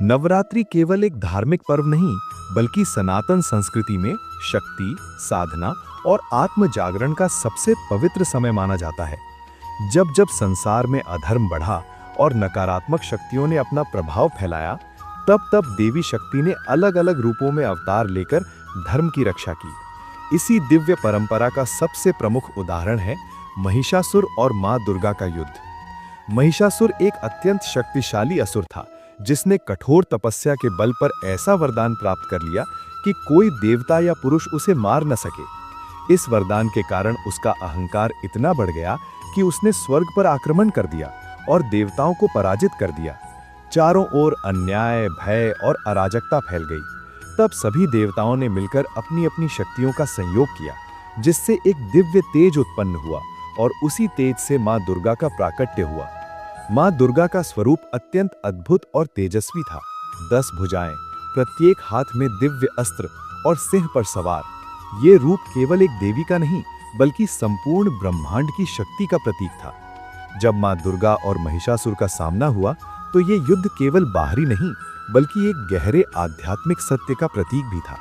नवरात्रि केवल एक धार्मिक पर्व नहीं, बल्कि सनातन संस्कृति में शक्ति, साधना और आत्म जागरण का सबसे पवित्र समय माना जाता है। जब जब संसार में अधर्म बढ़ा और नकारात्मक शक्तियों ने अपना प्रभाव फैलाया, तब तब देवी शक्ति ने अलग अलग रूपों में अवतार लेकर धर्म की रक्षा की। इसी दिव्य परंपरा का सबसे प्रमुख उदाहरण है महिषासुर और मां दुर्गा का युद्ध। महिषासुर एक अत्यंत शक्तिशाली असुर था, जिसने कठोर तपस्या के बल पर ऐसा वरदान प्राप्त कर लिया कि कोई देवता या पुरुष उसे मार न सके। इस वरदान के कारण उसका अहंकार इतना बढ़ गया कि उसने स्वर्ग पर आक्रमण कर दिया और देवताओं को पराजित कर दिया। चारों ओर अन्याय, भय और अराजकता फैल गई। तब सभी देवताओं ने मिलकर अपनी अपनी शक्तियों का संयोग किया, जिससे एक दिव्य तेज उत्पन्न हुआ और उसी तेज से मां दुर्गा का प्राकट्य हुआ। मां दुर्गा का स्वरूप अत्यंत अद्भुत और तेजस्वी था। 10 भुजाएं, प्रत्येक हाथ में दिव्य अस्त्र और सिंह पर सवार। ये रूप केवल एक देवी का नहीं, बल्कि संपूर्ण ब्रह्मांड की शक्ति का प्रतीक था। जब मां दुर्गा और महिषासुर का सामना हुआ, तो ये युद्ध केवल बाहरी नहीं, बल्कि एक गहरे आध्यात्मिक सत्य का प्रतीक भी था।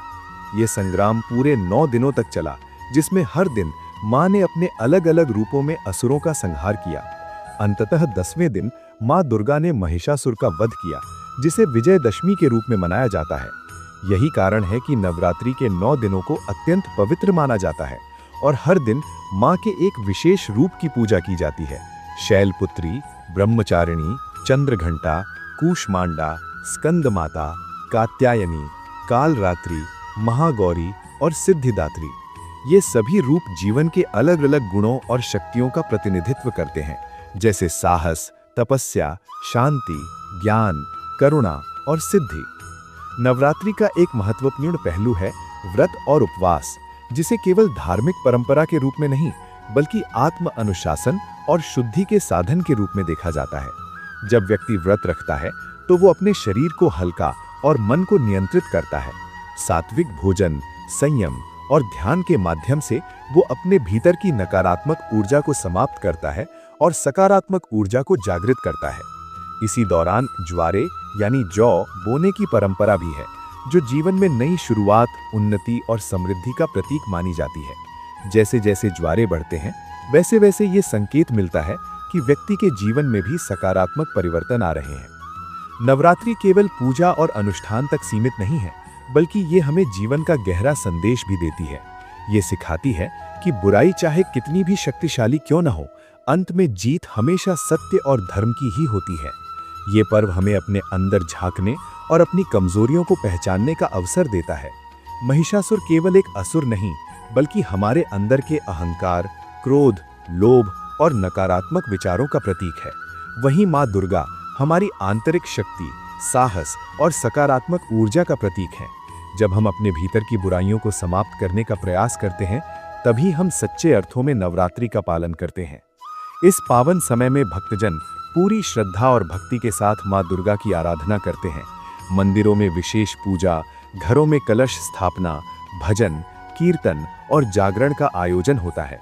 ये संग्राम पूरे 9 दिनों तक चला, जिसमें हर दिन मां ने अपने अलग अलग रूपों में असुरों का संहार किया। अंततः 10वें दिन मां दुर्गा ने महिषासुर का वध किया, जिसे विजयदशमी के रूप में मनाया जाता है। यही कारण है कि नवरात्रि के 9 दिनों को अत्यंत पवित्र माना जाता है और हर दिन मां के एक विशेष रूप की पूजा की जाती है। शैलपुत्री, ब्रह्मचारिणी, चंद्रघंटा, कूष्मांडा, स्कंद माता, कात्यायनी, कालरात्रि, महागौरी और सिद्धिदात्री। ये सभी रूप जीवन के अलग अलग गुणों और शक्तियों का प्रतिनिधित्व करते हैं, जैसे साहस, तपस्या, शांति, ज्ञान, करुणा और सिद्धि। नवरात्रि का एक महत्वपूर्ण पहलू है व्रत और उपवास, जिसे केवल धार्मिक परंपरा के रूप में नहीं, बल्कि आत्म अनुशासन और शुद्धि के साधन के रूप में देखा जाता है। जब व्यक्ति व्रत रखता है, तो वो अपने शरीर को हल्का और मन को नियंत्रित करता है। सात्विक भोजन, संयम और ध्यान के माध्यम से वो अपने भीतर की नकारात्मक ऊर्जा को समाप्त करता है और सकारात्मक ऊर्जा को जागृत करता है। इसी दौरान ज्वारे यानी जौ बोने की परंपरा भी है, जो जीवन में नई शुरुआत, उन्नति और समृद्धि का प्रतीक मानी जाती है। जैसे जैसे ज्वारे बढ़ते हैं, वैसे वैसे ये संकेत मिलता है कि व्यक्ति के जीवन में भी सकारात्मक परिवर्तन आ रहे हैं। नवरात्रि केवल पूजा और अनुष्ठान तक सीमित नहीं है, बल्कि ये हमें जीवन का गहरा संदेश भी देती है। ये सिखाती है कि बुराई चाहे कितनी भी शक्तिशाली क्यों न हो, अंत में जीत हमेशा सत्य और धर्म की ही होती है। ये पर्व हमें अपने अंदर झांकने और अपनी कमजोरियों को पहचानने का अवसर देता है। महिषासुर केवल एक असुर नहीं, बल्कि हमारे अंदर के अहंकार, क्रोध, लोभ और नकारात्मक विचारों का प्रतीक है। वहीं मां दुर्गा हमारी आंतरिक शक्ति, साहस और सकारात्मक ऊर्जा का प्रतीक है। जब हम अपने भीतर की बुराइयों को समाप्त करने का प्रयास करते हैं, तभी हम सच्चे अर्थों में नवरात्रि का पालन करते हैं। इस पावन समय में भक्तजन पूरी श्रद्धा और भक्ति के साथ मां दुर्गा की आराधना करते हैं। मंदिरों में विशेष पूजा, घरों में कलश स्थापना, भजन, कीर्तन और जागरण का आयोजन होता है।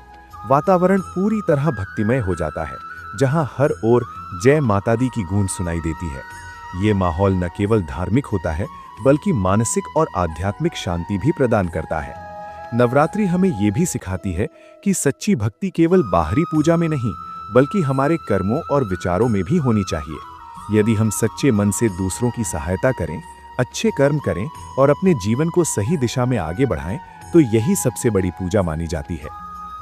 वातावरण पूरी तरह भक्तिमय हो जाता है, जहां हर ओर जय माता दी की गूंज सुनाई देती है। ये माहौल न केवल धार्मिक होता है, बल्कि मानसिक और आध्यात्मिक शांति भी प्रदान करता है। नवरात्रि हमें ये भी सिखाती है कि सच्ची भक्ति केवल बाहरी पूजा में नहीं, बल्कि हमारे कर्मों और विचारों में भी होनी चाहिए। यदि हम सच्चे मन से दूसरों की सहायता करें, अच्छे कर्म करें और अपने जीवन को सही दिशा में आगे बढ़ाएं, तो यही सबसे बड़ी पूजा मानी जाती है।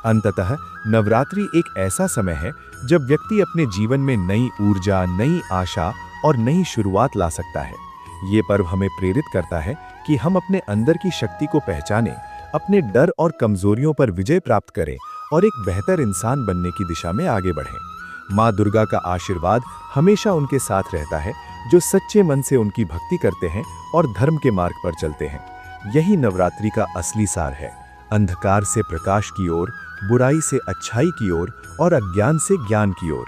अंततः नवरात्रि एक ऐसा समय है जब व्यक्ति अपने जीवन में नई ऊर्जा, नई आशा और नई शुरुआत ला सकता है। ये पर्व हमें प्रेरित करता है कि हम अपने अंदर की शक्ति को पहचानें, अपने डर और कमजोरियों पर विजय प्राप्त करें और एक बेहतर इंसान बनने की दिशा में आगे बढ़ें। मां दुर्गा का आशीर्वाद हमेशा उनके साथ रहता है, जो सच्चे मन से उनकी भक्ति करते हैं और धर्म के मार्ग पर चलते हैं। यही नवरात्रि का असली सार है, अंधकार से प्रकाश की ओर, बुराई से अच्छाई की ओर और अज्ञान से ज्ञान की ओर।